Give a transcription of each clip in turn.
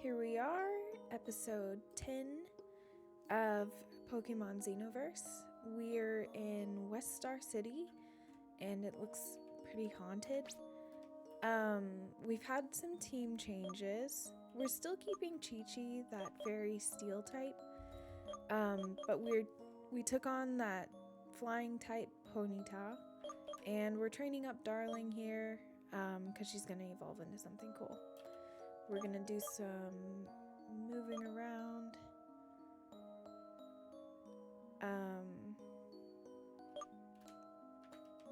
Here we are, episode 10 of Pokemon Xenoverse. We're in West Star City, and it looks pretty haunted. We've had some team changes. We're still keeping Chi-Chi, that very steel type, but we took on that flying type Ponyta, and we're training up Darling here, because she's going to evolve into something cool. We're going to do some moving around.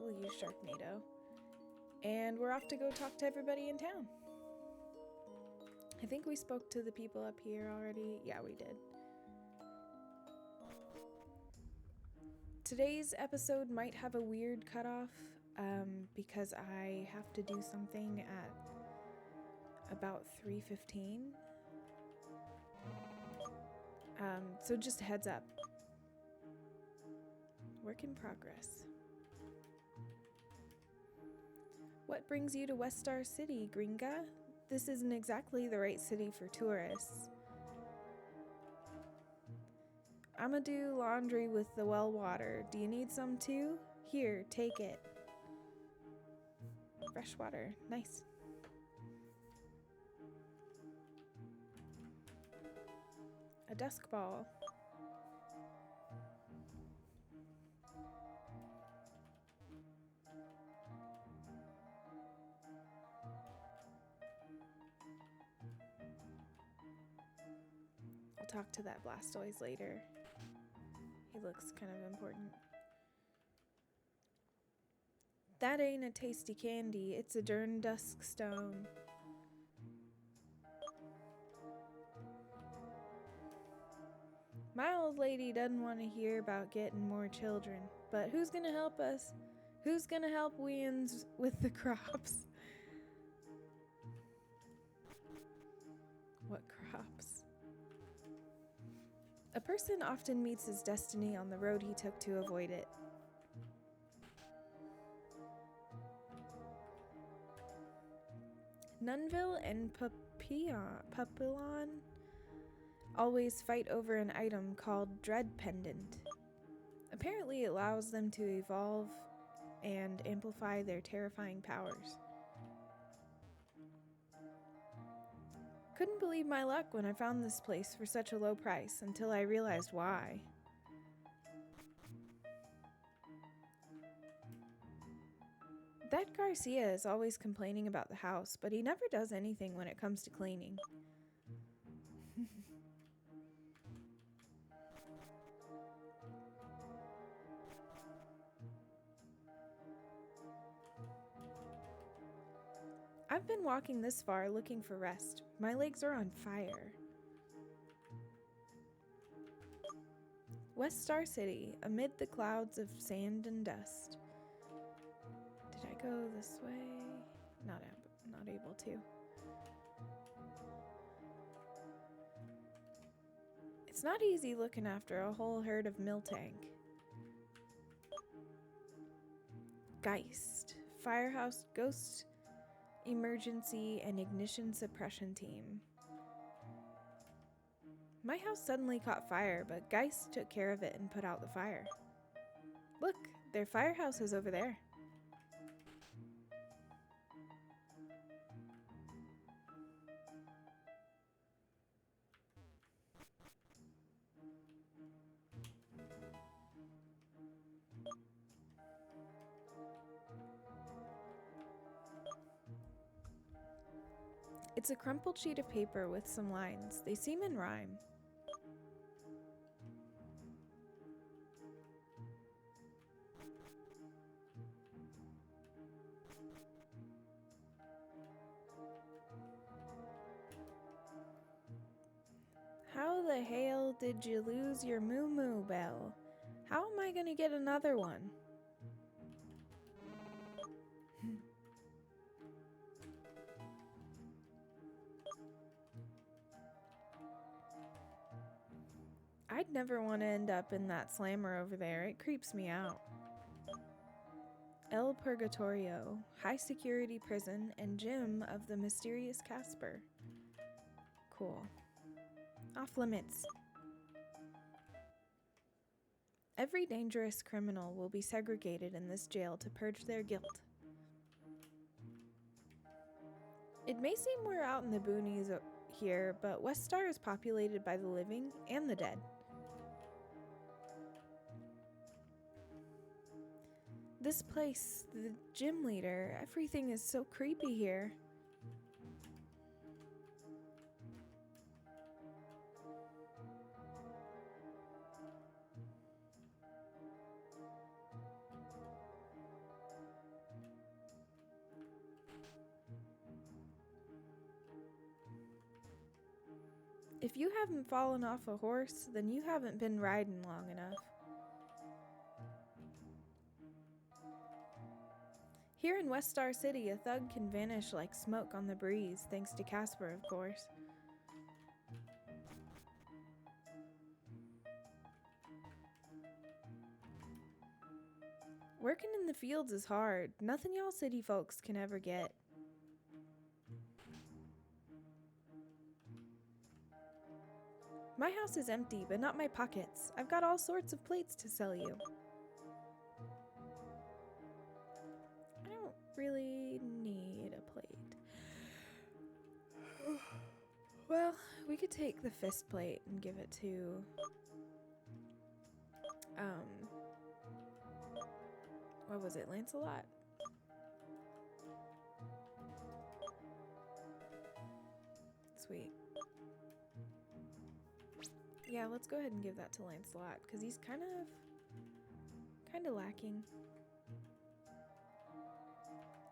We'll use Sharknado. And we're off to go talk to everybody in town. I think we spoke to the people up here already. Yeah, we did. Today's episode might have a weird cutoff, because I have to do something at about 3:15. So just a heads up. Work in progress. What brings you to West Star City, Gringa? This isn't exactly the right city for tourists. I'ma do laundry with the well water. Do you need some too? Here, take it. Fresh water. Nice. A dusk ball. I'll talk to that Blastoise later. He looks kind of important. That ain't a tasty candy, it's a darn dusk stone. My old lady doesn't want to hear about getting more children, but who's gonna help us? Who's gonna help weans with the crops? What crops? A person often meets his destiny on the road he took to avoid it. Nunville and Papillon always fight over an item called Dread Pendant. Apparently it allows them to evolve and amplify their terrifying powers. Couldn't believe my luck when I found this place for such a low price until I realized why. That Garcia is always complaining about the house, but he never does anything when it comes to cleaning. I've been walking this far looking for rest. My legs are on fire. West Star City, amid the clouds of sand and dust. Did I go this way? Not able to. It's not easy looking after a whole herd of Miltank. G.E.I.S.T, Firehouse Ghost Emergency and Ignition Suppression Team. My house suddenly caught fire, but G.E.I.S.T took care of it and put out the fire. Look, their firehouse is over there. It's a crumpled sheet of paper with some lines. They seem in rhyme. How the hell did you lose your Moo Moo Bell? How am I gonna get another one? I'd never want to end up in that slammer over there. It creeps me out. El Purgatorio, high security prison and gym of the mysterious Casper. Cool. Off limits. Every dangerous criminal will be segregated in this jail to purge their guilt. It may seem we're out in the boonies here, but West Star is populated by the living and the dead. This place, the gym leader, everything is so creepy here. If you haven't fallen off a horse, then you haven't been riding long enough. Here in West Star City, a thug can vanish like smoke on the breeze, thanks to Casper, of course. Working in the fields is hard. Nothing y'all city folks can ever get. My house is empty, but not my pockets. I've got all sorts of plates to sell you. I don't really need a plate. Well, we could take the fist plate and give it to... what was it, Lancelot? Sweet. Yeah, let's go ahead and give that to Lancelot, because he's kind of lacking.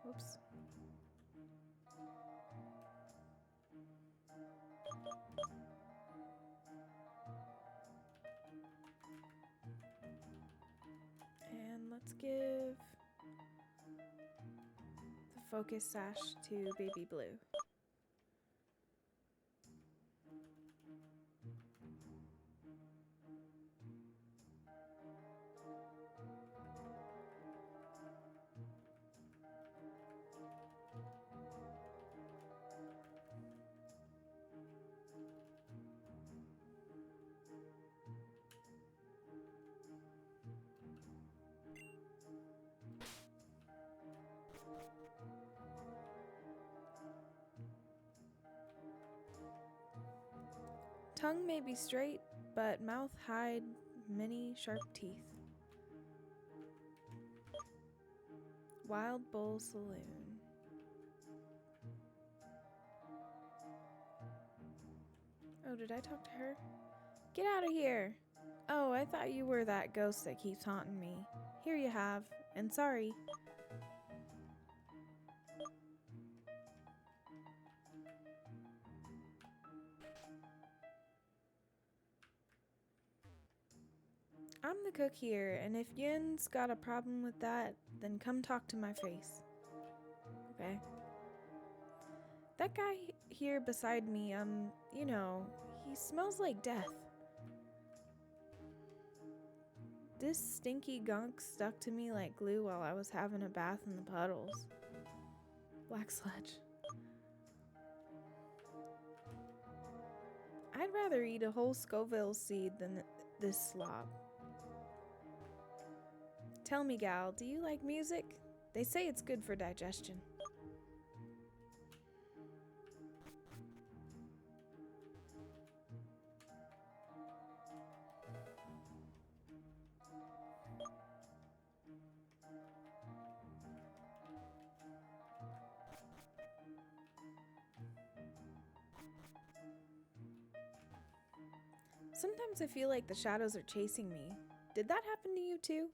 Whoops. And let's give the focus sash to Baby Blue. Tongue may be straight, but mouth hide many sharp teeth. Wild Bull Saloon. Oh, did I talk to her? Get out of here! Oh, I thought you were that ghost that keeps haunting me. Here you have, and sorry. I'm the cook here, and if Yin's got a problem with that, then come talk to my face. Okay? That guy here beside me, you know, he smells like death. This stinky gunk stuck to me like glue while I was having a bath in the puddles. Black sludge. I'd rather eat a whole Scoville seed than this slop. Tell me, gal, do you like music? They say it's good for digestion. Sometimes I feel like the shadows are chasing me. Did that happen to you too?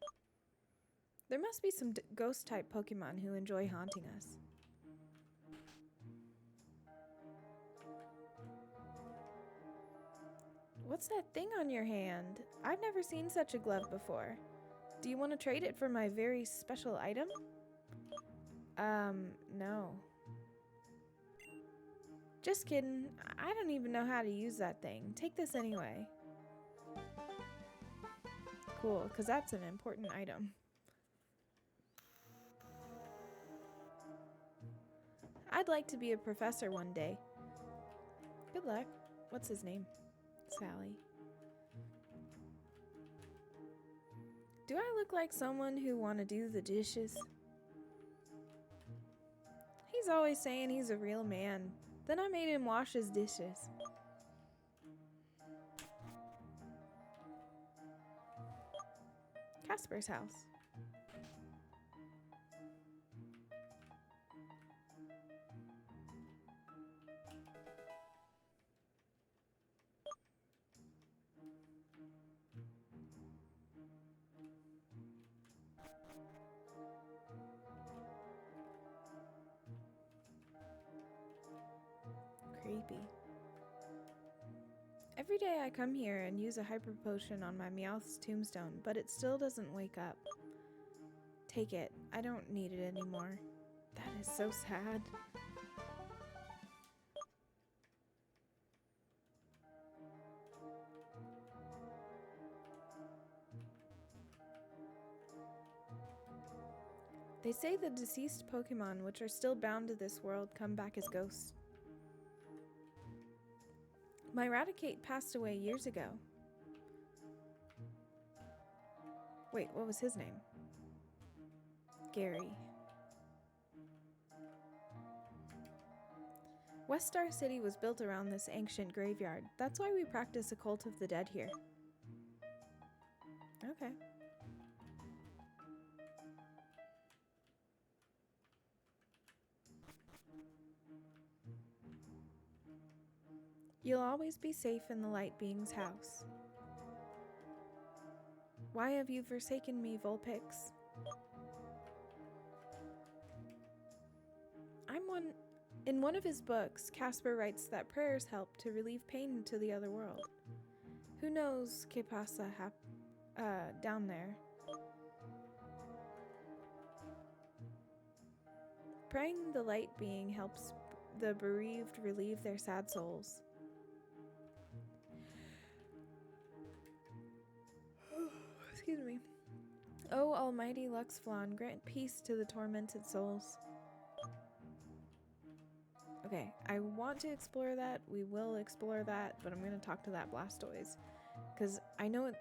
There must be some ghost-type Pokemon who enjoy haunting us. What's that thing on your hand? I've never seen such a glove before. Do you want to trade it for my very special item? No. Just kidding. I don't even know how to use that thing. Take this anyway. Cool, because that's an important item. I'd like to be a professor one day. Good luck. What's his name? Sally. Do I look like someone who want to do the dishes? He's always saying he's a real man. Then I made him wash his dishes. Casper's house. Creepy. Every day I come here and use a hyper potion on my Meowth's tombstone, but it still doesn't wake up. Take it. I don't need it anymore. That is so sad. They say the deceased Pokemon, which are still bound to this world, come back as ghosts. My Raticate passed away years ago. Wait, what was his name? Gary. Westar City was built around this ancient graveyard. That's why we practice a cult of the dead here. Okay. You'll always be safe in the Light Being's house. Why have you forsaken me, Vulpix? In one of his books, Casper writes that prayers help to relieve pain to the other world. Who knows que pasa down there? Praying the Light Being helps the bereaved relieve their sad souls. Excuse me. Oh, almighty Luxflawn, grant peace to the tormented souls. Okay, I want to explore that. We will explore that, but I'm going to talk to that Blastoise. Because I know it,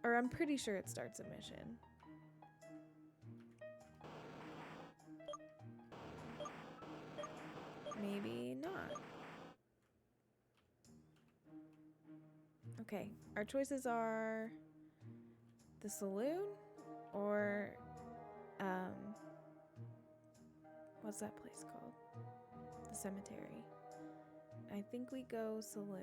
or I'm pretty sure it starts a mission. Maybe not. Okay, our choices are the saloon or what's that place called? The cemetery. I think we go saloon.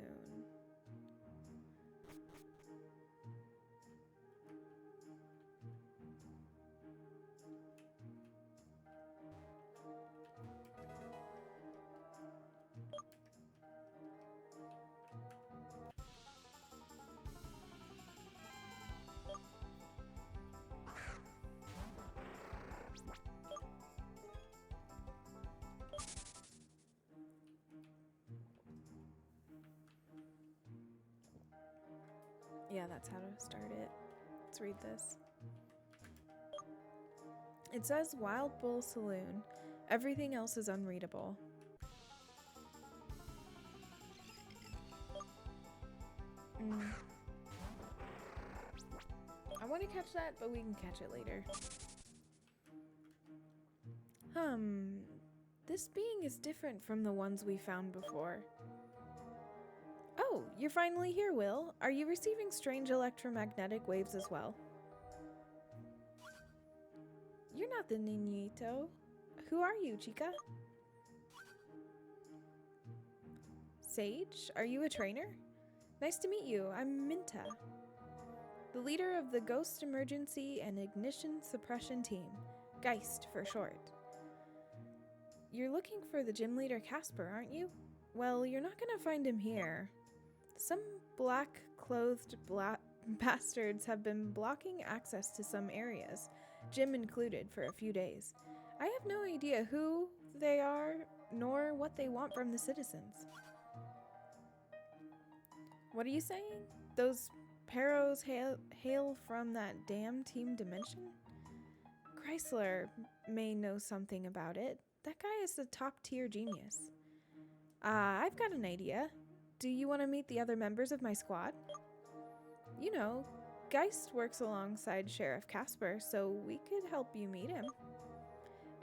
Yeah, that's how to start it. Let's read this. It says Wild Bull Saloon. Everything else is unreadable. I want to catch that, but we can catch it later. This being is different from the ones we found before. Oh, you're finally here, Will. Are you receiving strange electromagnetic waves as well? You're not the Niñito. Who are you, chica? Sage, are you a trainer? Nice to meet you. I'm Minta, the leader of the Ghost Emergency and Ignition Suppression Team. G.E.I.S.T for short. You're looking for the gym leader Casper, aren't you? Well, you're not gonna find him here. Some black-clothed bastards have been blocking access to some areas, gym included, for a few days. I have no idea who they are, nor what they want from the citizens. What are you saying? Those Peros hail from that damn Team Dimension? Chrysler may know something about it. That guy is a top-tier genius. I've got an idea. do you want to meet the other members of my squad? You know, Geist works alongside Sheriff Casper, so we could help you meet him.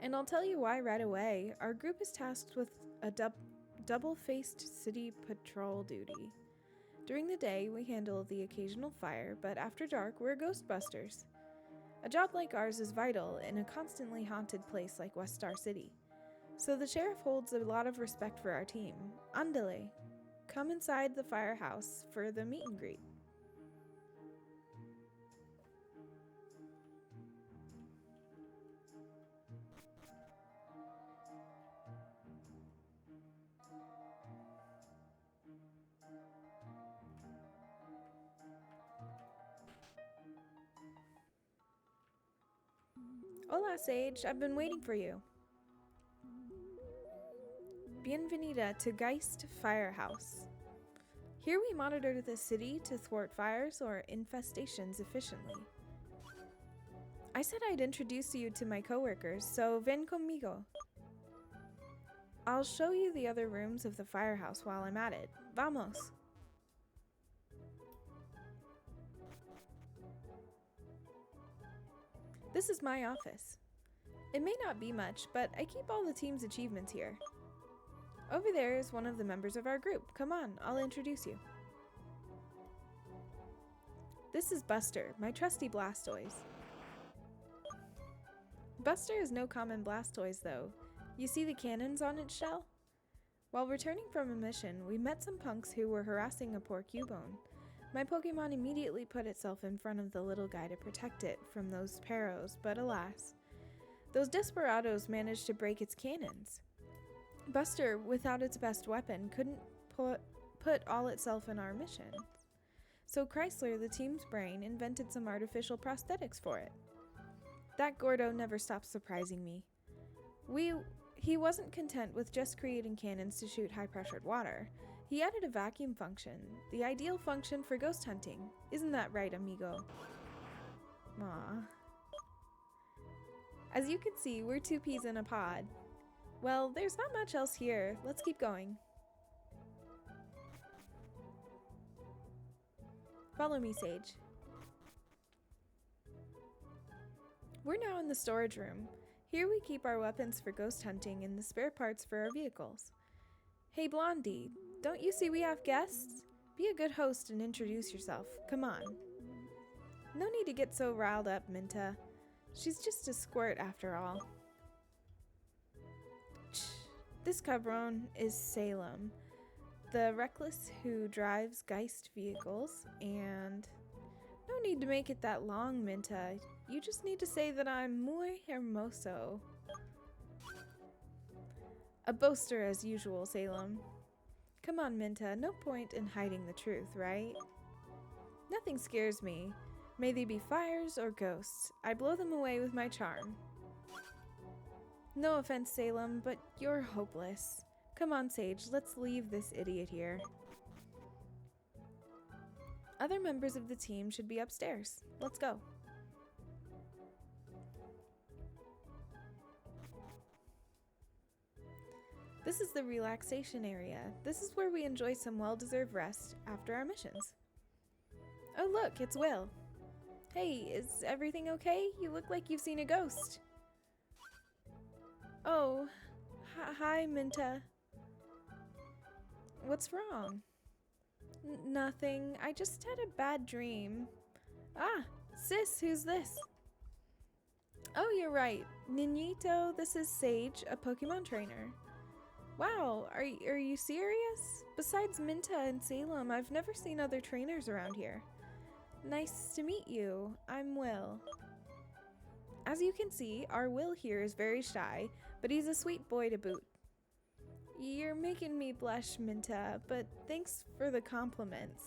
And I'll tell you why right away. Our group is tasked with a double-faced city patrol duty. During the day, we handle the occasional fire, but after dark, we're ghostbusters. A job like ours is vital in a constantly haunted place like West Star City. So the sheriff holds a lot of respect for our team. Andale, come inside the firehouse for the meet and greet. Hola, Sage. I've been waiting for you. Bienvenida to G.E.I.S.T Firehouse. Here we monitor the city to thwart fires or infestations efficiently. I said I'd introduce you to my coworkers, so ven conmigo. I'll show you the other rooms of the firehouse while I'm at it. Vamos! This is my office. It may not be much, but I keep all the team's achievements here. Over there is one of the members of our group. Come on, I'll introduce you. This is Buster, my trusty Blastoise. Buster is no common Blastoise, though. You see the cannons on its shell? While returning from a mission, we met some punks who were harassing a poor Cubone. My Pokemon immediately put itself in front of the little guy to protect it from those Paros, but alas, those desperados managed to break its cannons. Buster, without its best weapon, couldn't put all itself in our mission. So Chrysler, the team's brain, invented some artificial prosthetics for it. That Gordo never stops surprising me. He wasn't content with just creating cannons to shoot high-pressured water. He added a vacuum function, the ideal function for ghost hunting. Isn't that right, amigo? Aww. As you can see, we're two peas in a pod. Well, there's not much else here. Let's keep going. Follow me, Sage. We're now in the storage room. Here we keep our weapons for ghost hunting and the spare parts for our vehicles. Hey, Blondie, don't you see we have guests? Be a good host and introduce yourself. Come on. No need to get so riled up, Minta. She's just a squirt after all. This cabron is Salem, the reckless who drives G.E.I.S.T vehicles, and no need to make it that long, Minta. You just need to say that I'm muy hermoso. A boaster as usual, Salem. Come on, Minta, no point in hiding the truth, right? Nothing scares me. May they be fires or ghosts, I blow them away with my charm. No offense, Salem, but you're hopeless. Come on, Sage, let's leave this idiot here. Other members of the team should be upstairs. Let's go. This is the relaxation area. This is where we enjoy some well-deserved rest after our missions. Oh look, it's Will. Hey, is everything okay? You look like you've seen a ghost. Oh, hi, Minta. What's wrong? Nothing. I just had a bad dream. Ah, sis, who's this? Oh, you're right. Niñito, this is Sage, a Pokemon trainer. Wow, are you serious? Besides Minta and Salem, I've never seen other trainers around here. Nice to meet you. I'm Will. As you can see, our Will here is very shy, but he's a sweet boy to boot. You're making me blush, Minta, but thanks for the compliments.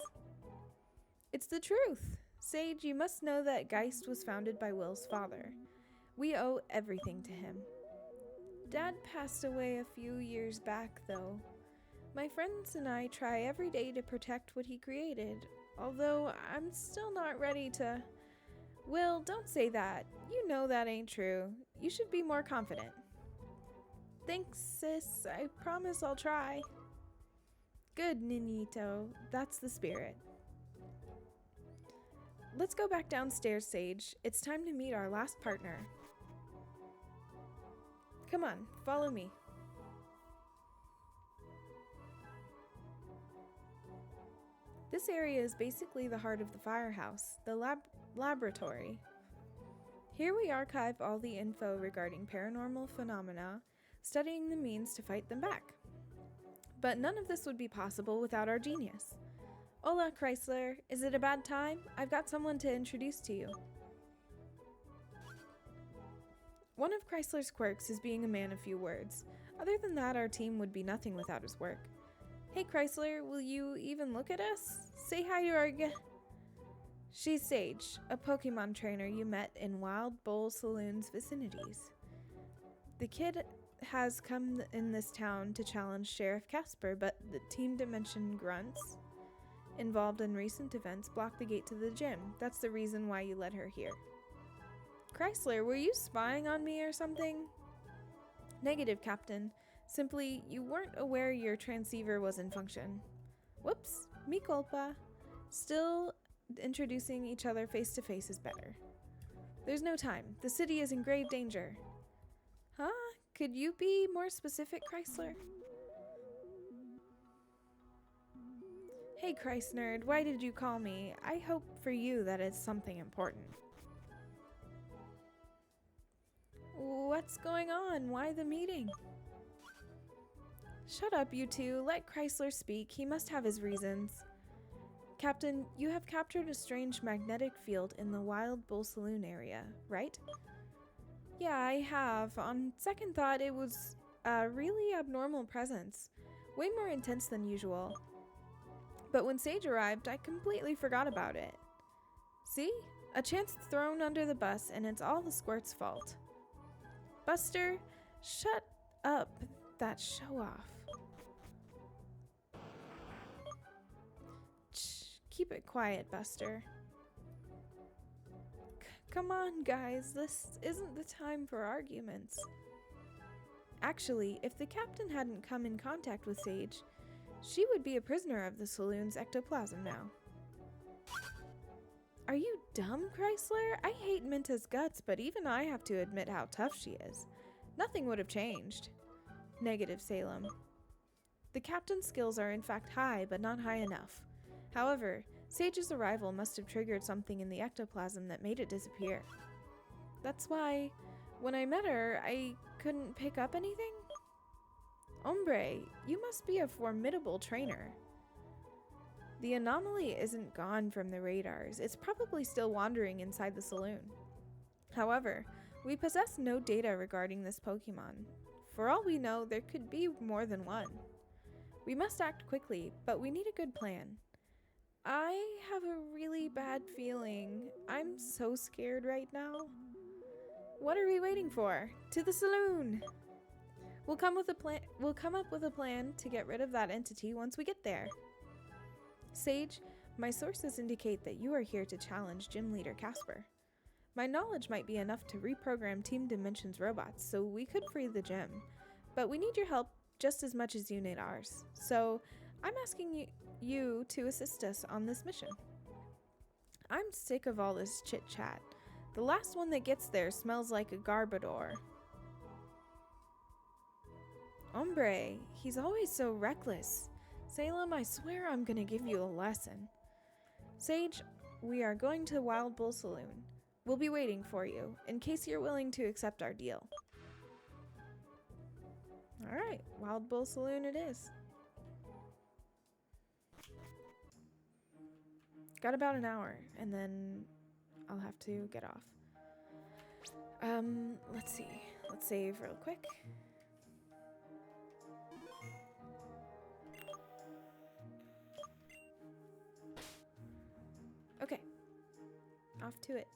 It's the truth. Sage, you must know that G.E.I.S.T was founded by Will's father. We owe everything to him. Dad passed away a few years back, though. My friends and I try every day to protect what he created, although I'm still not ready to... Will, don't say that. You know that ain't true. You should be more confident. Thanks, sis. I promise I'll try. Good, Ninito. That's the spirit. Let's go back downstairs, Sage. It's time to meet our last partner. Come on, follow me. This area is basically the heart of the firehouse, the laboratory. Here we archive all the info regarding paranormal phenomena, studying the means to fight them back. But none of this would be possible without our genius. Hola, Chrysler. Is it a bad time? I've got someone to introduce to you. One of Chrysler's quirks is being a man of few words. Other than that, our team would be nothing without his work. Hey, Chrysler, will you even look at us? Say hi to our She's Sage, a Pokemon trainer you met in Wild Bull Saloon's vicinities. The kid has come in this town to challenge Sheriff Casper, but the Team Dimension grunts involved in recent events blocked the gate to the gym. That's the reason why you led her here. Chrysler, were you spying on me or something? Negative, Captain. Simply, you weren't aware your transceiver was in function. Whoops, mi culpa. Still, introducing each other face to face is better. There's no time. The city is in grave danger. Huh? Could you be more specific, Chrysler? Hey, Chrysnerd, why did you call me? I hope for you that it's something important. What's going on? Why the meeting? Shut up, you two. Let Chrysler speak. He must have his reasons. Captain, you have captured a strange magnetic field in the Wild Bull Saloon area, right? Yeah, I have. On second thought, it was a really abnormal presence. Way more intense than usual. But when Sage arrived, I completely forgot about it. See? A chance thrown under the bus, and it's all the Squirt's fault. Buster, shut up. That show-off. Keep it quiet, Buster. Come on, guys. This isn't the time for arguments. Actually, if the captain hadn't come in contact with Sage, she would be a prisoner of the saloon's ectoplasm now. Are you dumb, Chrysler? I hate Minta's guts, but even I have to admit how tough she is. Nothing would have changed. Negative, Salem. The captain's skills are in fact high, but not high enough. However, Sage's arrival must have triggered something in the ectoplasm that made it disappear. That's why, when I met her, I couldn't pick up anything? Hombre, you must be a formidable trainer. The anomaly isn't gone from the radars. It's probably still wandering inside the saloon. However, we possess no data regarding this Pokemon. For all we know, there could be more than one. We must act quickly, but we need a good plan. I have a really bad feeling. I'm so scared right now. What are we waiting for? To the saloon! We'll come up with a plan to get rid of that entity once we get there. Sage, my sources indicate that you are here to challenge Gym Leader Casper. My knowledge might be enough to reprogram Team Dimension's robots, so we could free the gym. But we need your help just as much as you need ours. So, I'm asking you to assist us on this mission. I'm sick of all this chit-chat. The last one that gets there smells like a Garbodor. Hombre, he's always so reckless. Salem, I swear I'm gonna give you a lesson. Sage, we are going to Wild Bull Saloon. We'll be waiting for you, in case you're willing to accept our deal. Alright, Wild Bull Saloon it is. Got about an hour, and then I'll have to get off. Let's see. Let's save real quick. Okay. Off to it.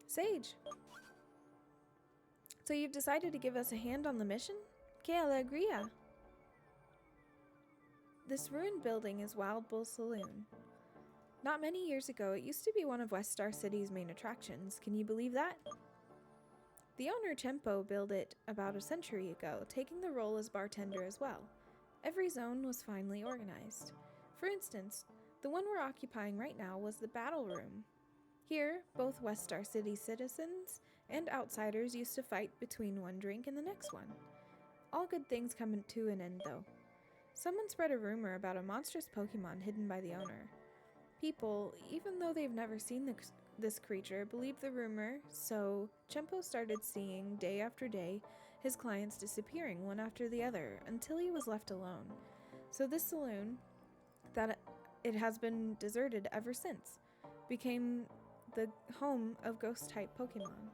Sage. So you've decided to give us a hand on the mission? Que alegría! This ruined building is Wild Bull Saloon. Not many years ago, it used to be one of West Star City's main attractions. Can you believe that? The owner Chempo built it about a century ago, taking the role as bartender as well. Every zone was finely organized. For instance, the one we're occupying right now was the Battle Room. Here, both West Star City citizens and outsiders used to fight between one drink and the next one. All good things come to an end, though. Someone spread a rumor about a monstrous Pokemon hidden by the owner. People, even though they've never seen this creature, believed the rumor, so Chempo started seeing, day after day, his clients disappearing one after the other until he was left alone. So this saloon, that it has been deserted ever since, became the home of ghost-type Pokemon.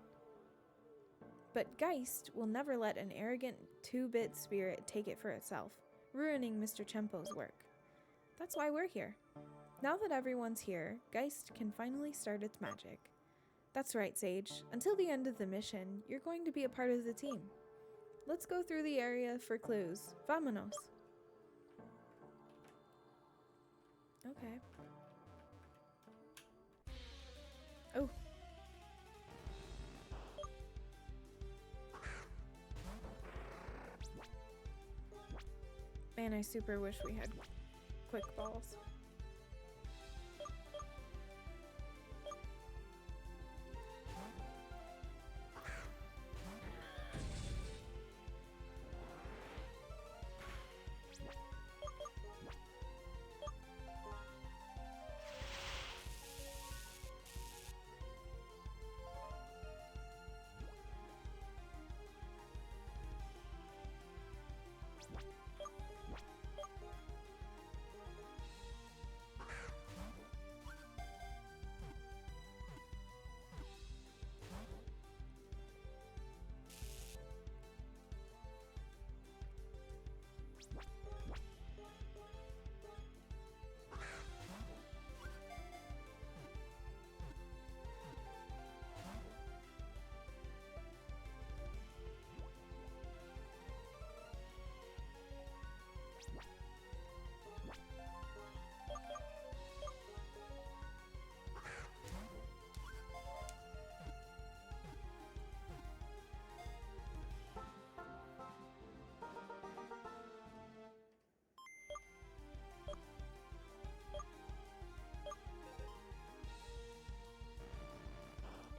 But G.E.I.S.T will never let an arrogant 2-bit spirit take it for itself, ruining Mr. Chempo's work. That's why we're here. Now that everyone's here, G.E.I.S.T can finally start its magic. That's right, Sage. Until the end of the mission, you're going to be a part of the team. Let's go through the area for clues. Vámonos. Okay. Oh. Man, I super wish we had quick balls.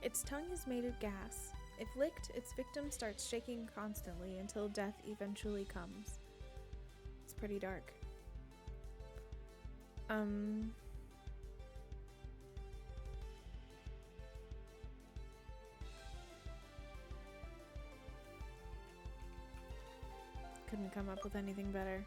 Its tongue is made of gas. If licked, its victim starts shaking constantly until death eventually comes. It's pretty dark. Couldn't come up with anything better.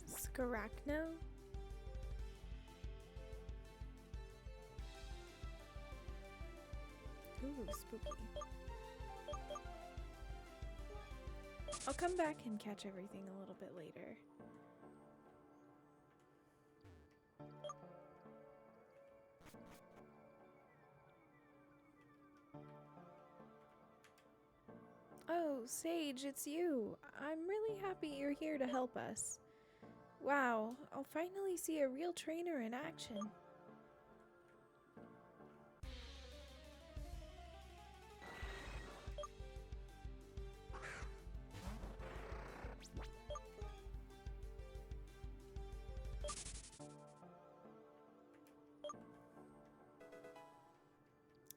Scarachno? Ooh, spooky. I'll come back and catch everything a little bit later. Oh, Sage, it's you. I'm really happy you're here to help us. Wow, I'll finally see a real trainer in action.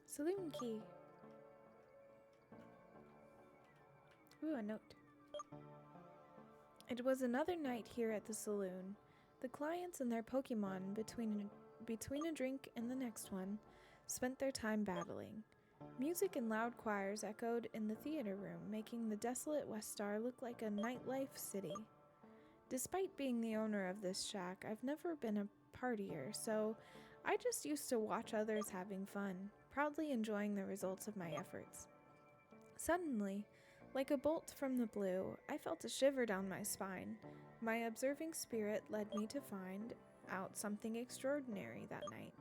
Saloon key. Ooh, a note. It was another night here at the saloon. The clients and their Pokemon, between a drink and the next one, spent their time battling. Music and loud choirs echoed in the theater room, making the desolate West Star look like a nightlife city. Despite being the owner of this shack, I've never been a partier, so I just used to watch others having fun, proudly enjoying the results of my efforts. Suddenly, like a bolt from the blue, I felt a shiver down my spine. My observing spirit led me to find out something extraordinary that night.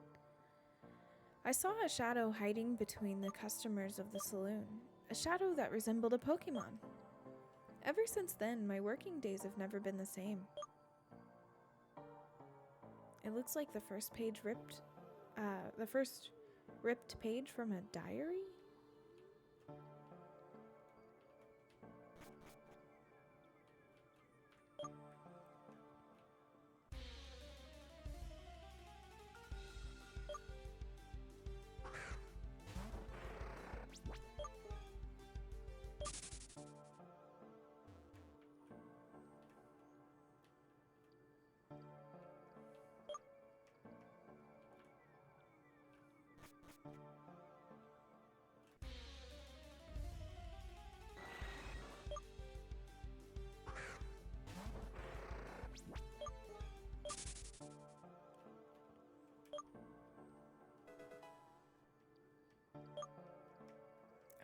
I saw a shadow hiding between the customers of the saloon, a shadow that resembled a Pokemon. Ever since then, my working days have never been the same. It looks like the first ripped page from a diary?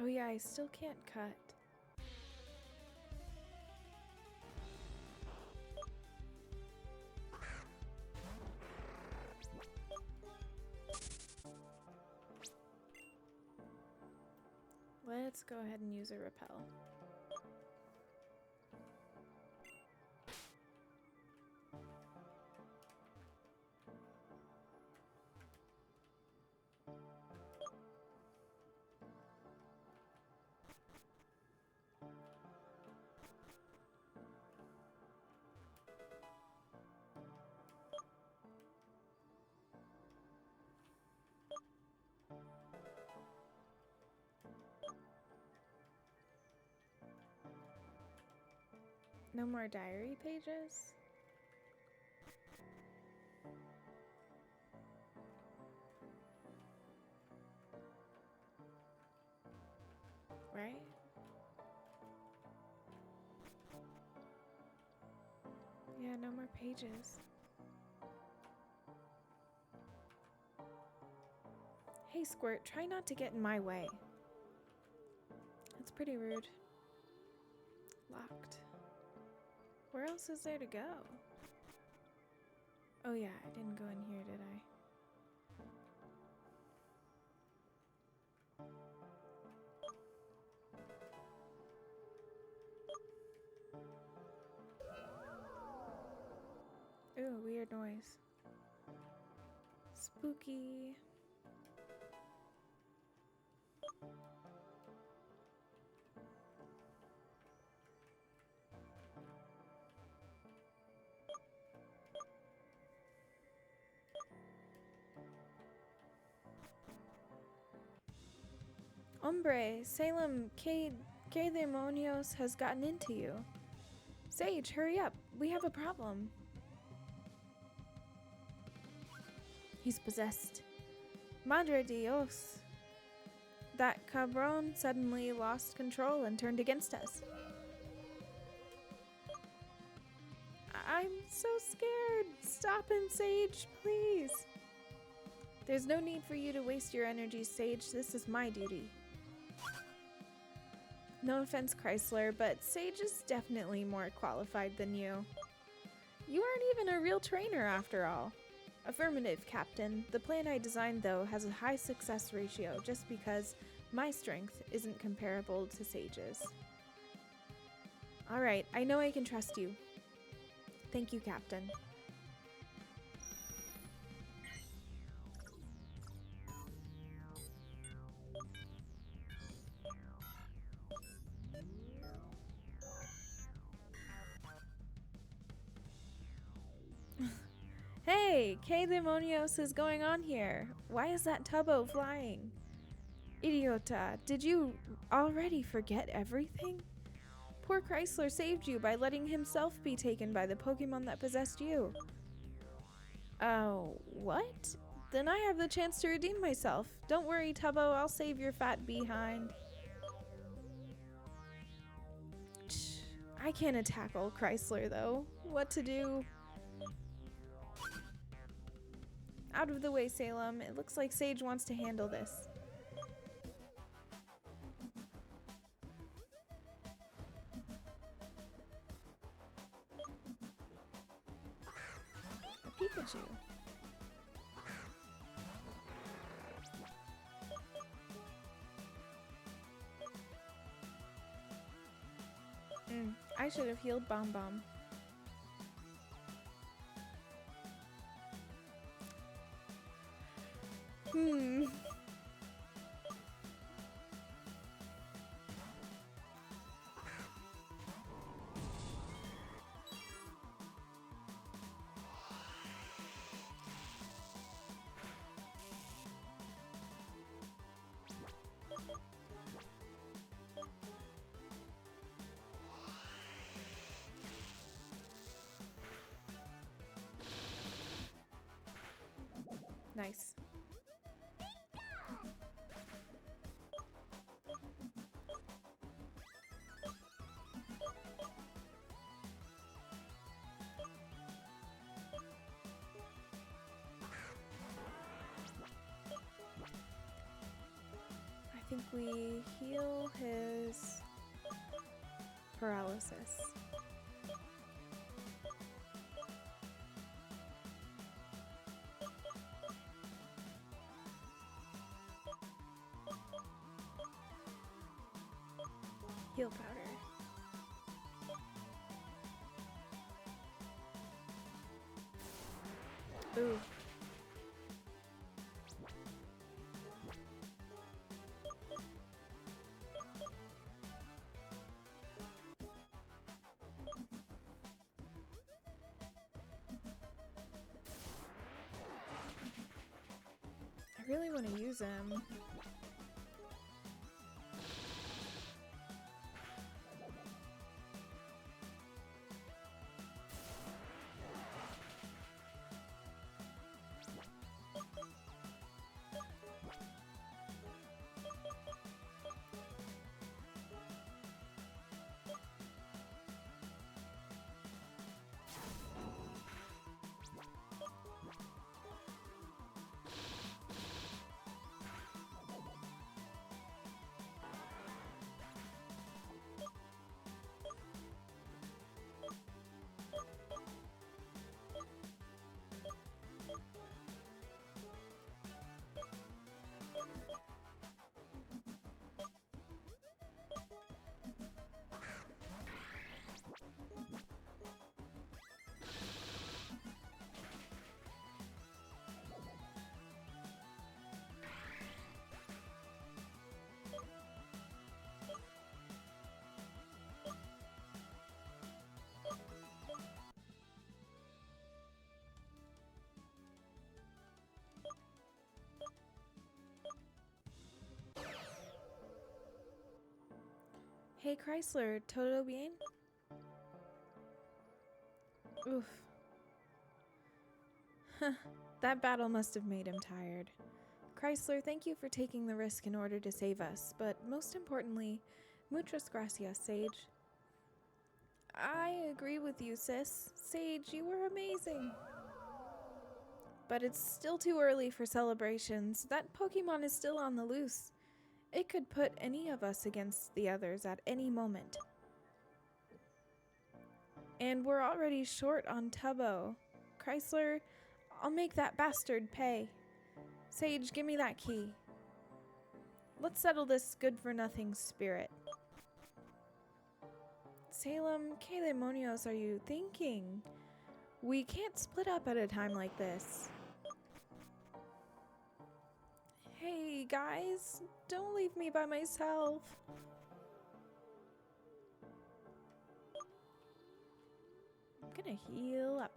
Oh yeah, I still can't cut. Let's go ahead and use a repel. No more diary pages? Right? Yeah, no more pages. Hey, Squirt, try not to get in my way. That's pretty rude. Locked. Where else is there to go? Oh yeah, I didn't go in here, did I? Ooh, weird noise. Spooky. Hombre, Salem, que demonios has gotten into you? Sage, hurry up. We have a problem. He's possessed. Madre Dios. That cabron suddenly lost control and turned against us. I'm so scared. Stop him, Sage, please. There's no need for you to waste your energy, Sage. This is my duty. No offense, Chrysler, but Sage is definitely more qualified than you. You aren't even a real trainer after all. Affirmative, Captain. The plan I designed, though, has a high success ratio just because my strength isn't comparable to Sage's. Alright, I know I can trust you. Thank you, Captain. Hey, ¿Qué demonios is going on here? Why is that tubbo flying? Idiota, did you already forget everything? Poor Chrysler saved you by letting himself be taken by the Pokemon that possessed you. Oh, what? Then I have the chance to redeem myself. Don't worry, Tubbo, I'll save your fat behind. I can't tackle Chrysler, though. what to do. Out of the way, Salem. It looks like Sage wants to handle this. A Pikachu. I should have healed Bomb Bomb. Nice. I think we heal his paralysis. Heal powder. Ooh. I really want to use him. Hey Chrysler, todo bien? Oof. That battle must have made him tired. Chrysler, thank you for taking the risk in order to save us, but most importantly, muchas gracias, Sage. I agree with you, sis. Sage, you were amazing. But it's still too early for celebrations. That Pokemon is still on the loose. It could put any of us against the others at any moment. And we're already short on Tubbo. Chrysler, I'll make that bastard pay. Sage, give me that key. Let's settle this good-for-nothing spirit. Salem, ¿qué demonios are you thinking? We can't split up at a time like this. Hey, guys, don't leave me by myself. I'm gonna heal up.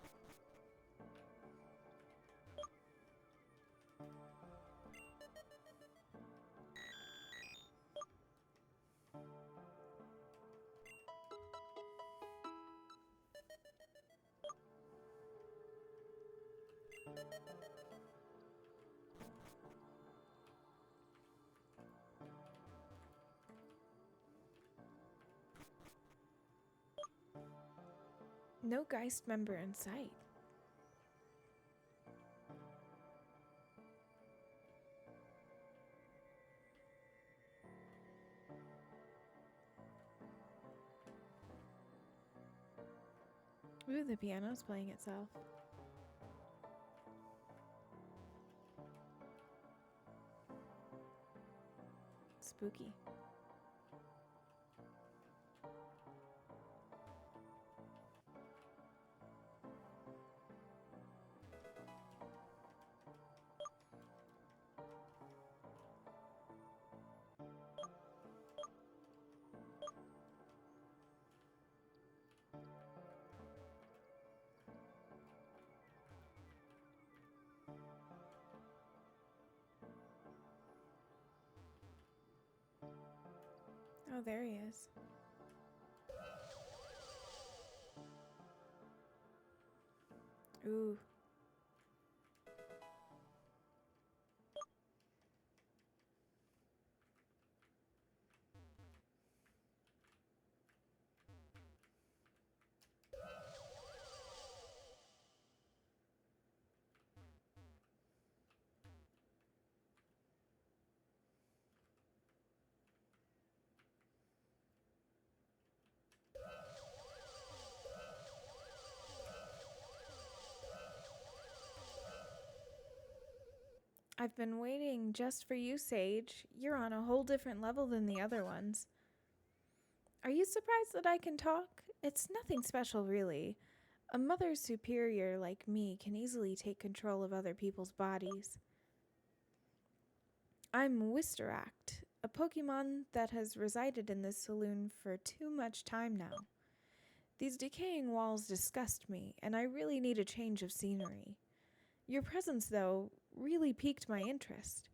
No G.E.I.S.T member in sight. Ooh, the piano's playing itself. Spooky. Oh, there he is. Ooh. I've been waiting just for you, Sage. You're on a whole different level than the other ones. Are you surprised that I can talk? It's nothing special, really. A mother superior like me can easily take control of other people's bodies. I'm Wisteriact, a Pokemon that has resided in this saloon for too much time now. These decaying walls disgust me, and I really need a change of scenery. Your presence, though, really piqued my interest.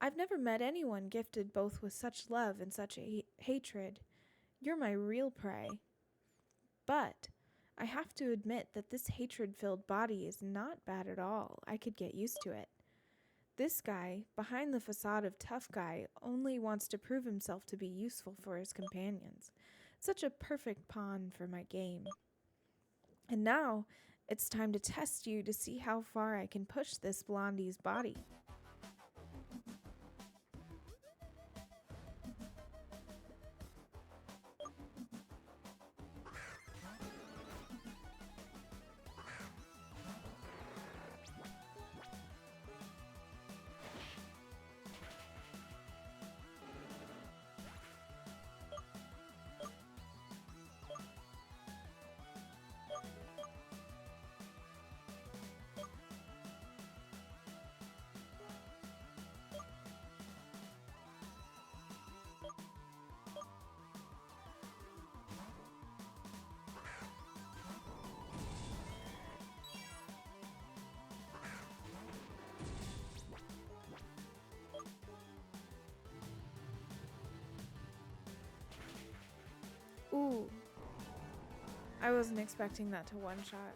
I've never met anyone gifted both with such love and such hatred. You're my real prey. But I have to admit that this hatred-filled body is not bad at all. I could get used to it. This guy, behind the facade of tough guy, only wants to prove himself to be useful for his companions. Such a perfect pawn for my game. And now, it's time to test you to see how far I can push this blondie's body. Ooh. I wasn't expecting that to one-shot.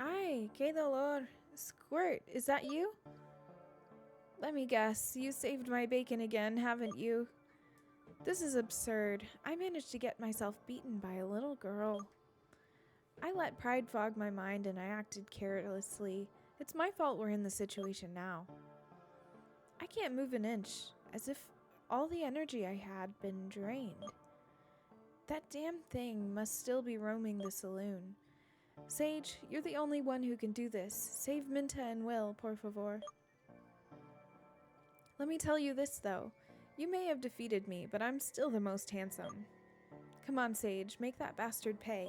Ay, qué dolor. Squirt, is that you? Let me guess, you saved my bacon again, haven't you? This is absurd. I managed to get myself beaten by a little girl. I let pride fog my mind and I acted carelessly. It's my fault we're in this situation now. I can't move an inch, as if all the energy I had been drained. That damn thing must still be roaming the saloon. Sage, you're the only one who can do this. Save Minta and Will, por favor. Let me tell you this, though. You may have defeated me, but I'm still the most handsome. Come on, Sage, make that bastard pay.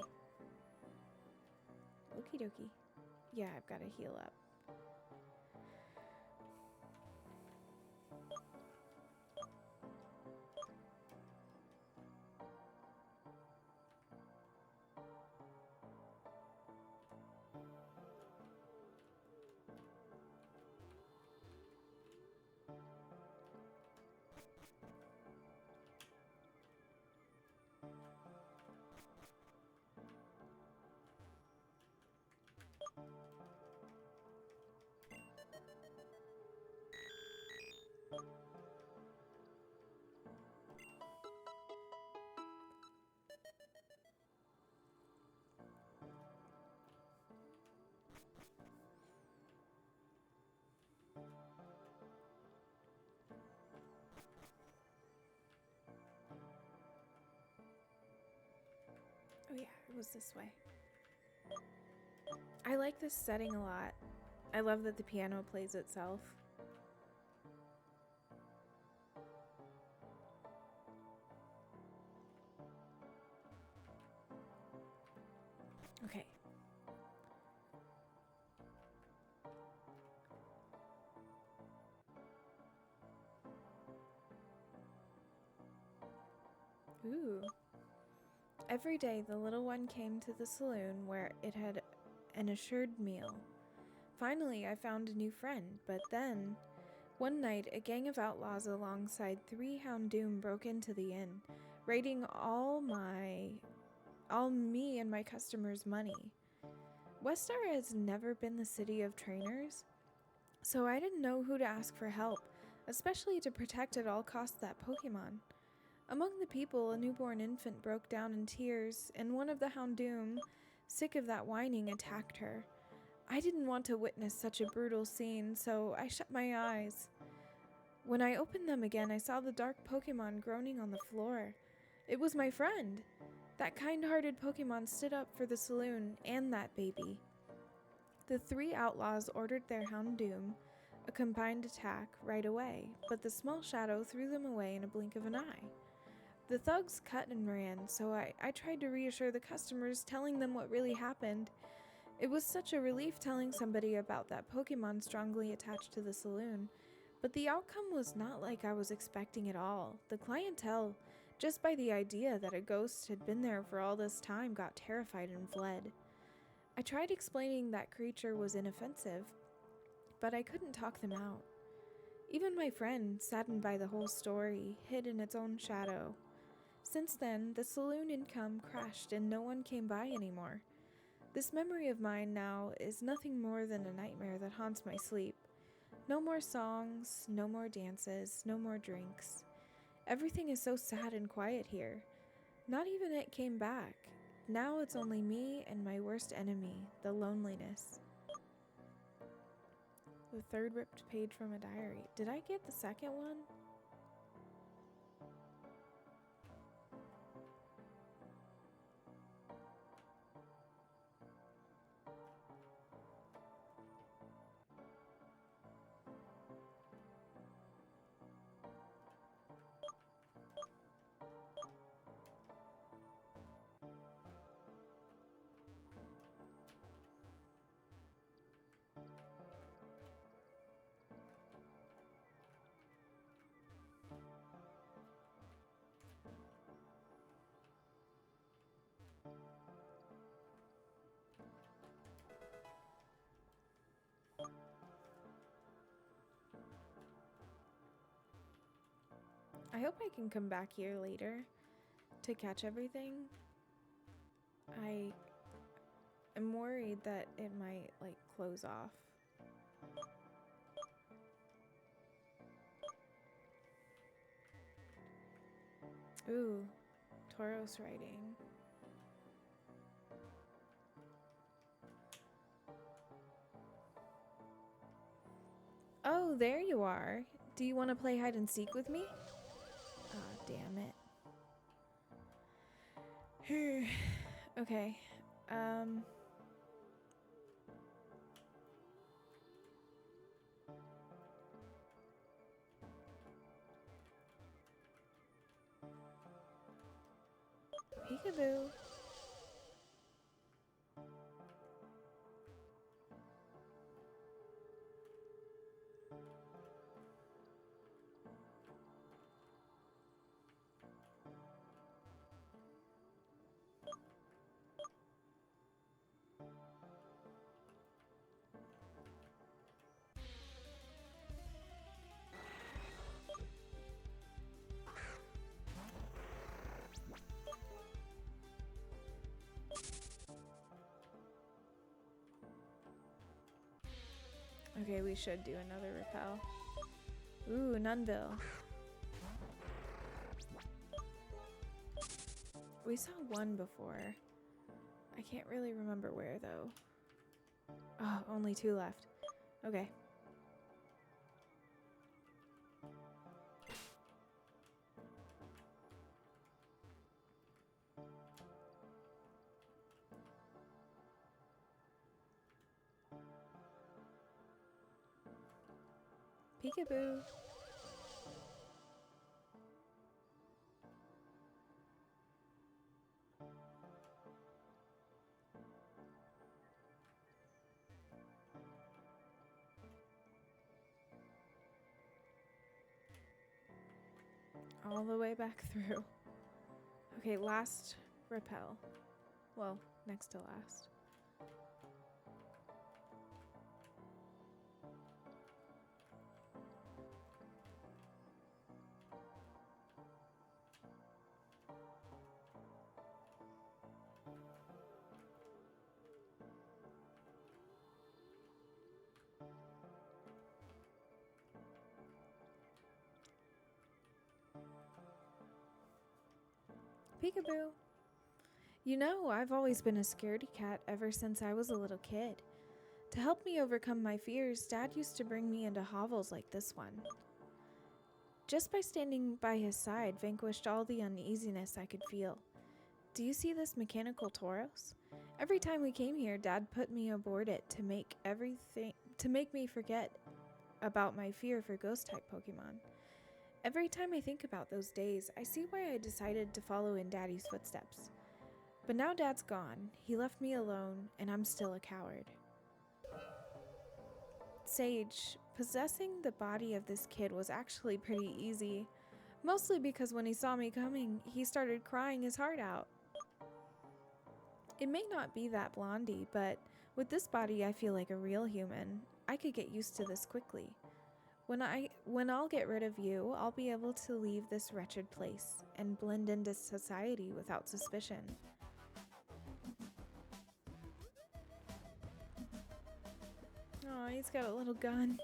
Okie dokie. Yeah, I've got to heal up. was this way. I like this setting a lot. I love that the piano plays itself. Okay. Ooh. Every day the little one came to the saloon where it had an assured meal. Finally, I found a new friend, but then, one night, a gang of outlaws alongside 3 Houndoom broke into the inn, raiding all me and my customers' money. Westar has never been the city of trainers, so I didn't know who to ask for help, especially to protect at all costs that Pokemon. Among the people, a newborn infant broke down in tears, and one of the Houndoom, sick of that whining, attacked her. I didn't want to witness such a brutal scene, so I shut my eyes. When I opened them again, I saw the dark Pokemon groaning on the floor. It was my friend. That kind-hearted Pokemon stood up for the saloon and that baby. The 3 outlaws ordered their Houndoom, a combined attack, right away, but the small shadow threw them away in a blink of an eye. The thugs cut and ran, so I tried to reassure the customers, telling them what really happened. It was such a relief telling somebody about that Pokemon strongly attached to the saloon, but the outcome was not like I was expecting at all. The clientele, just by the idea that a ghost had been there for all this time, got terrified and fled. I tried explaining that creature was inoffensive, but I couldn't talk them out. Even my friend, saddened by the whole story, hid in its own shadow. Since then, the saloon income crashed and no one came by anymore. This memory of mine now is nothing more than a nightmare that haunts my sleep. No more songs, no more dances, no more drinks. Everything is so sad and quiet here. Not even it came back. Now it's only me and my worst enemy, the loneliness. The 3rd ripped page from a diary. Did I get the 2nd one? I hope I can come back here later to catch everything. I am worried that it might, close off. Ooh, Tauros writing. Oh, there you are. Do you want to play hide and seek with me? Ah, damn it. Okay. Peekaboo. Okay, we should do another repel. Ooh, Nunville. We saw one before. I can't really remember where, though. Oh, only 2 left. Okay. Peekaboo. All the way back through. Okay, last repel. Well, next to last. Peekaboo. You know, I've always been a scaredy cat ever since I was a little kid. To help me overcome my fears, Dad used to bring me into hovels like this one. Just by standing by his side vanquished all the uneasiness I could feel. Do you see this mechanical Tauros? Every time we came here, Dad put me aboard it to make me forget about my fear for ghost-type Pokemon. Every time I think about those days, I see why I decided to follow in Daddy's footsteps. But now Dad's gone, he left me alone, and I'm still a coward. Sage, possessing the body of this kid was actually pretty easy. Mostly because when he saw me coming, he started crying his heart out. It may not be that blondie, but with this body I feel like a real human. I could get used to this quickly. When I'll get rid of you, I'll be able to leave this wretched place and blend into society without suspicion. Aw, he's got a little gun.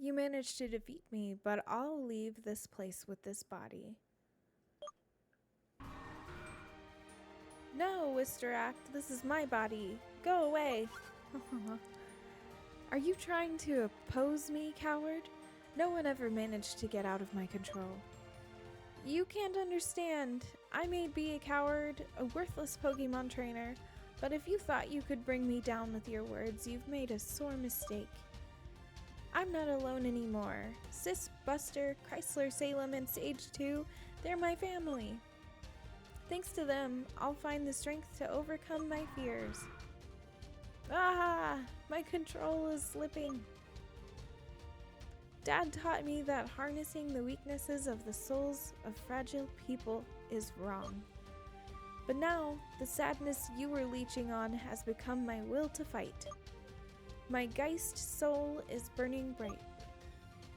You managed to defeat me, but I'll leave this place with this body. No, Wisteract, this is my body. Go away. Are you trying to oppose me, coward? No one ever managed to get out of my control. You can't understand. I may be a coward, a worthless Pokemon trainer, but if you thought you could bring me down with your words, you've made a sore mistake. I'm not alone anymore. Sis, Buster, Chrysler, Salem, and Sage 2, they're my family. Thanks to them, I'll find the strength to overcome my fears. Ah, my control is slipping. Dad taught me that harnessing the weaknesses of the souls of fragile people is wrong. But now, the sadness you were leeching on has become my will to fight. My G.E.I.S.T soul is burning bright.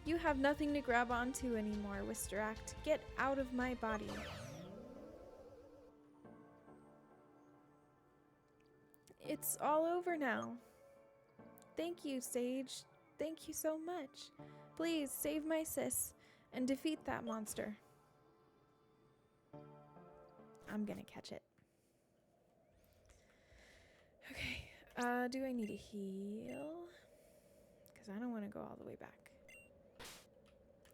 You have nothing to grab onto anymore, G.E.I.S.T. Get out of my body. It's all over now. Thank you, Sage. Thank you so much. Please save my sis and defeat that monster. I'm gonna catch it. Okay, do I need to heal? Because I don't want to go all the way back.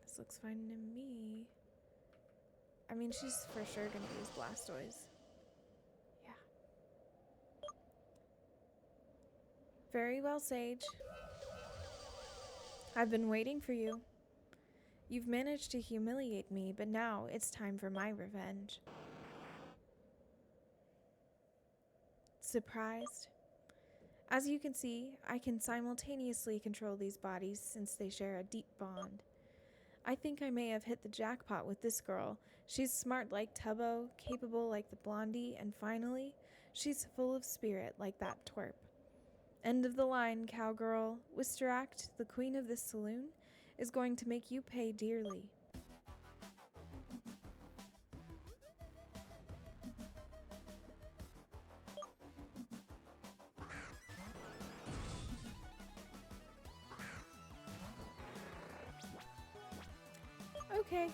This looks fine to me. I mean, she's for sure gonna use Blastoise. Yeah. Very well, Sage. I've been waiting for you. You've managed to humiliate me, but now it's time for my revenge. Surprised? As you can see, I can simultaneously control these bodies since they share a deep bond. I think I may have hit the jackpot with this girl. She's smart like Tubbo, capable like the Blondie, and finally, she's full of spirit like that twerp. End of the line, cowgirl. G.E.I.S.T, the queen of this saloon, is going to make you pay dearly. Okay.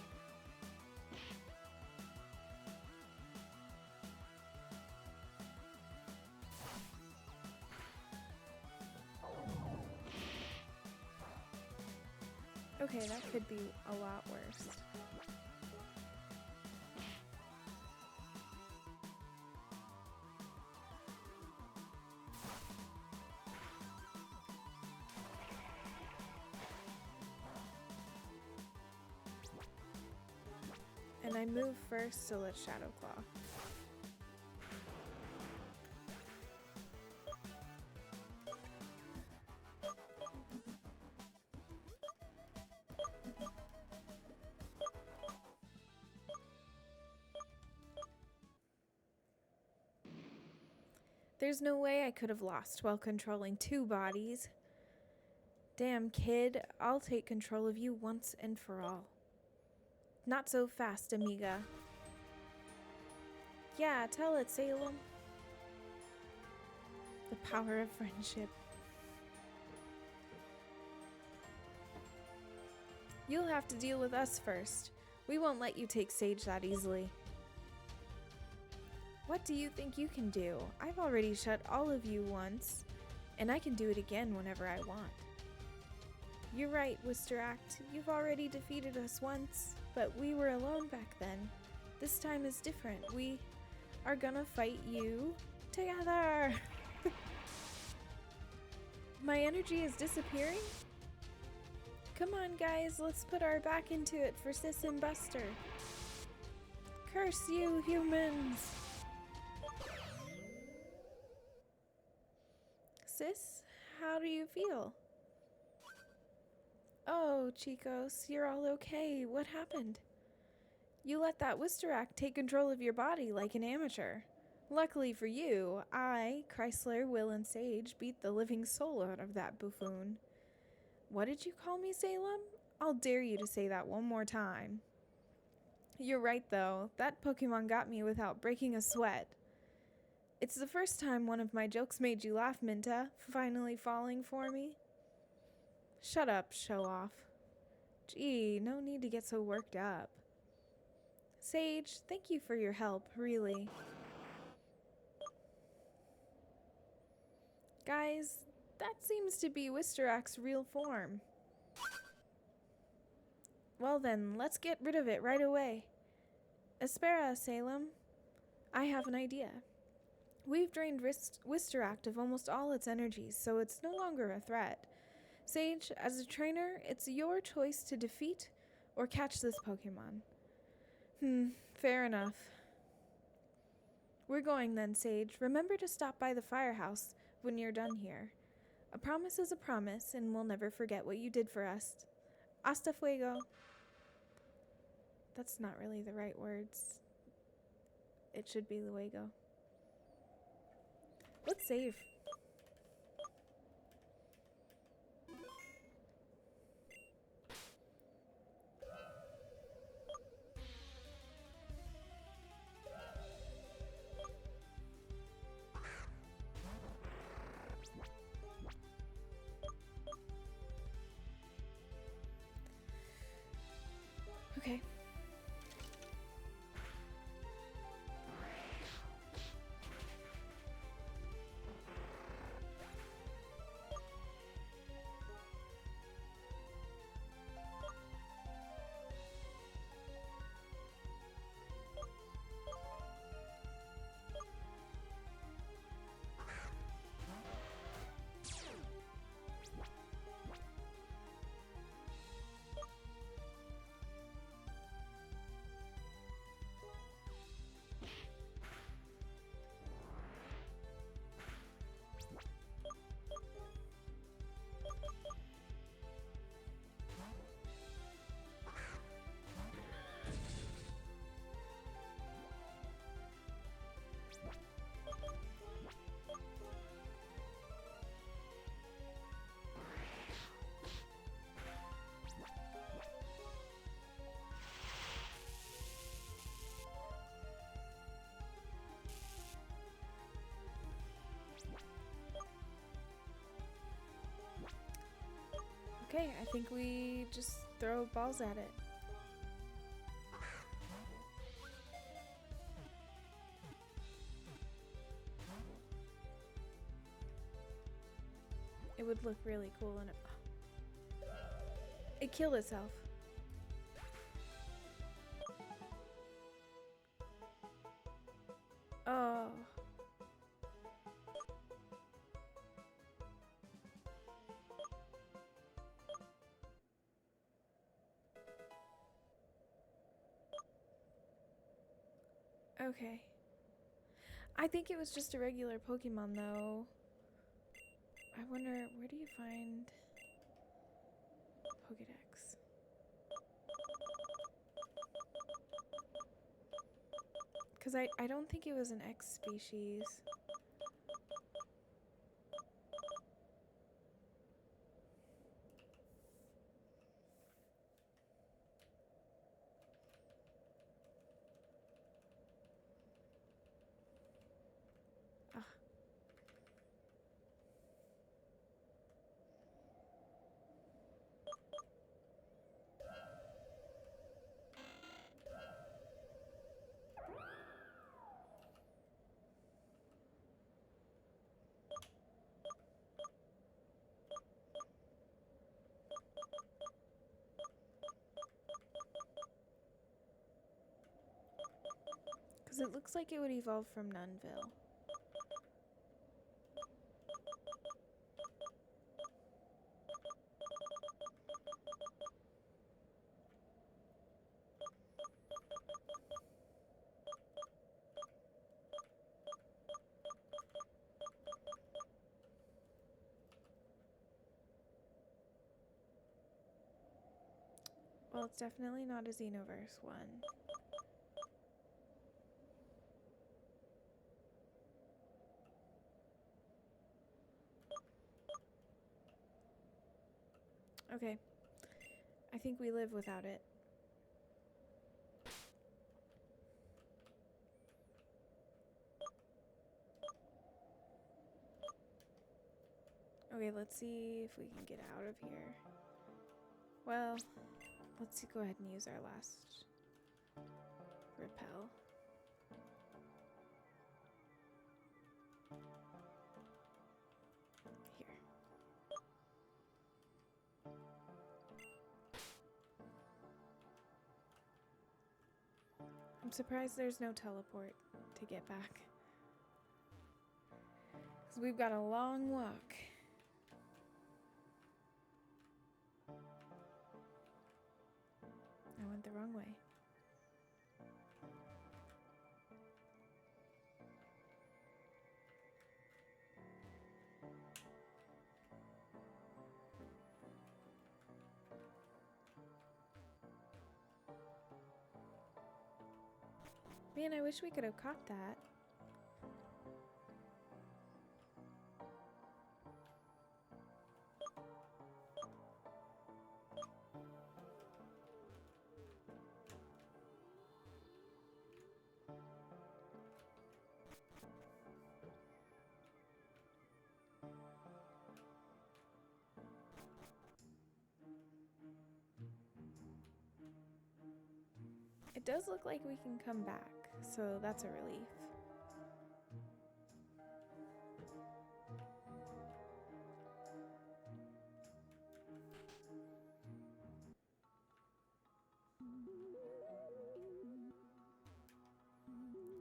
Okay, that could be a lot worse. And I move first, so let's Shadow Claw. There's no way I could have lost while controlling two bodies. Damn, kid, I'll take control of you once and for all. Not so fast, amiga. Yeah, tell it, Salem. The power of friendship. You'll have to deal with us first. We won't let you take Sage that easily. What do you think you can do? I've already shut all of you once, and I can do it again whenever I want. You're right, G.E.I.S.T. You've already defeated us once, but we were alone back then. This time is different. We are gonna fight you together. My energy is disappearing? Come on, guys, let's put our back into it for Sis and Buster. Curse you, humans! Sis, how do you feel? Oh, Chicos, you're all okay. What happened? You let that G.E.I.S.T take control of your body like an amateur. Luckily for you, I, Chrysler, Will, and Sage beat the living soul out of that buffoon. What did you call me, Salem? I'll dare you to say that one more time. You're right, though. That Pokemon got me without breaking a sweat. It's the first time one of my jokes made you laugh, Minta, finally falling for me. Shut up, show-off. Gee, no need to get so worked up. Sage, thank you for your help, really. Guys, that seems to be G.E.I.S.T's real form. Well then, let's get rid of it right away. Espera, Salem. I have an idea. We've drained G.E.I.S.T of almost all its energies, so it's no longer a threat. Sage, as a trainer, it's your choice to defeat or catch this Pokemon. Fair enough. We're going then, Sage. Remember to stop by the firehouse when you're done here. A promise is a promise, and we'll never forget what you did for us. Hasta fuego. That's not really the right words. It should be luego. Let's save. Okay. Okay, I think we just throw balls at it. It would look really cool in it. It killed itself. Oh. Okay. I think it was just a regular Pokemon though. I wonder, where do you find Pokedex? Because I don't think it was an X species. Ah. Because it looks like it would evolve from Nunville. Well, it's definitely not a Xenoverse one. Okay. I think we live without it. Okay, let's see if we can get out of here. Well, let's go ahead and use our last repel. Here. I'm surprised there's no teleport to get back. Because we've got a long walk. I went the wrong way. Man, I wish we could have caught that. It does look like we can come back, so that's a relief.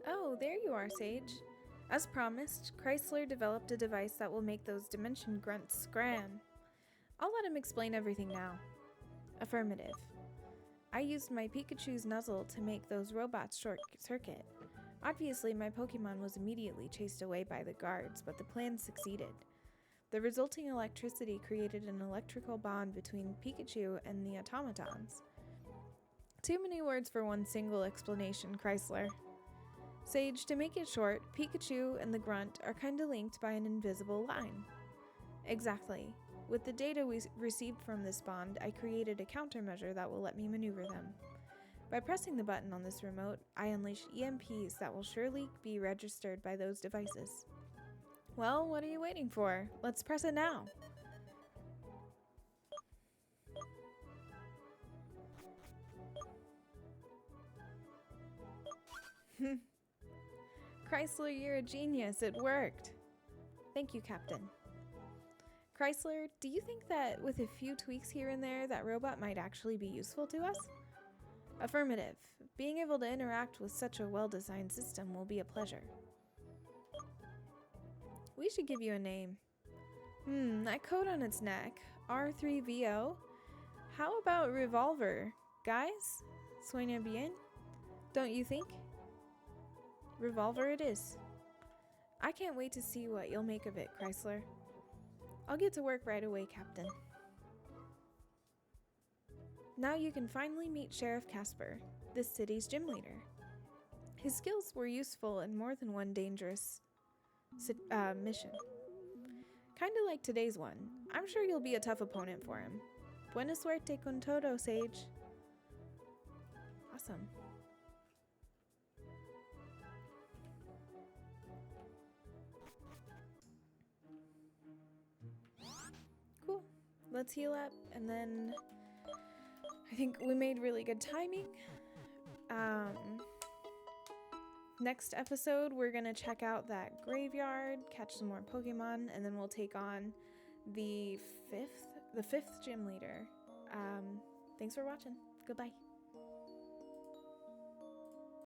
Oh, there you are, Sage. As promised, Chrysler developed a device that will make those dimension grunts scram. I'll let him explain everything now. Affirmative. I used my Pikachu's nuzzle to make those robots short circuit. Obviously, my Pokemon was immediately chased away by the guards, but the plan succeeded. The resulting electricity created an electrical bond between Pikachu and the automatons. Too many words for one single explanation, Chrysler. Sage, to make it short, Pikachu and the grunt are kinda linked by an invisible line. Exactly. With the data we received from this bond, I created a countermeasure that will let me maneuver them. By pressing the button on this remote, I unleash EMPs that will surely be registered by those devices. Well, what are you waiting for? Let's press it now. Chrysler, you're a genius. It worked. Thank you, Captain. Chrysler, do you think that with a few tweaks here and there, that robot might actually be useful to us? Affirmative. Being able to interact with such a well-designed system will be a pleasure. We should give you a name. That code on its neck, R3VO. How about Revolver? Guys? Suena bien? Don't you think? Revolver it is. I can't wait to see what you'll make of it, Chrysler. I'll get to work right away, Captain. Now you can finally meet Sheriff Casper, this city's gym leader. His skills were useful in more than one dangerous mission. Kinda like today's one. I'm sure you'll be a tough opponent for him. Buena suerte con todo, Sage. Awesome. Cool. Let's heal up, and then I think we made really good timing. Next episode, we're gonna check out that graveyard, catch some more Pokemon, and then we'll take on the fifth gym leader. Thanks for watching. Goodbye.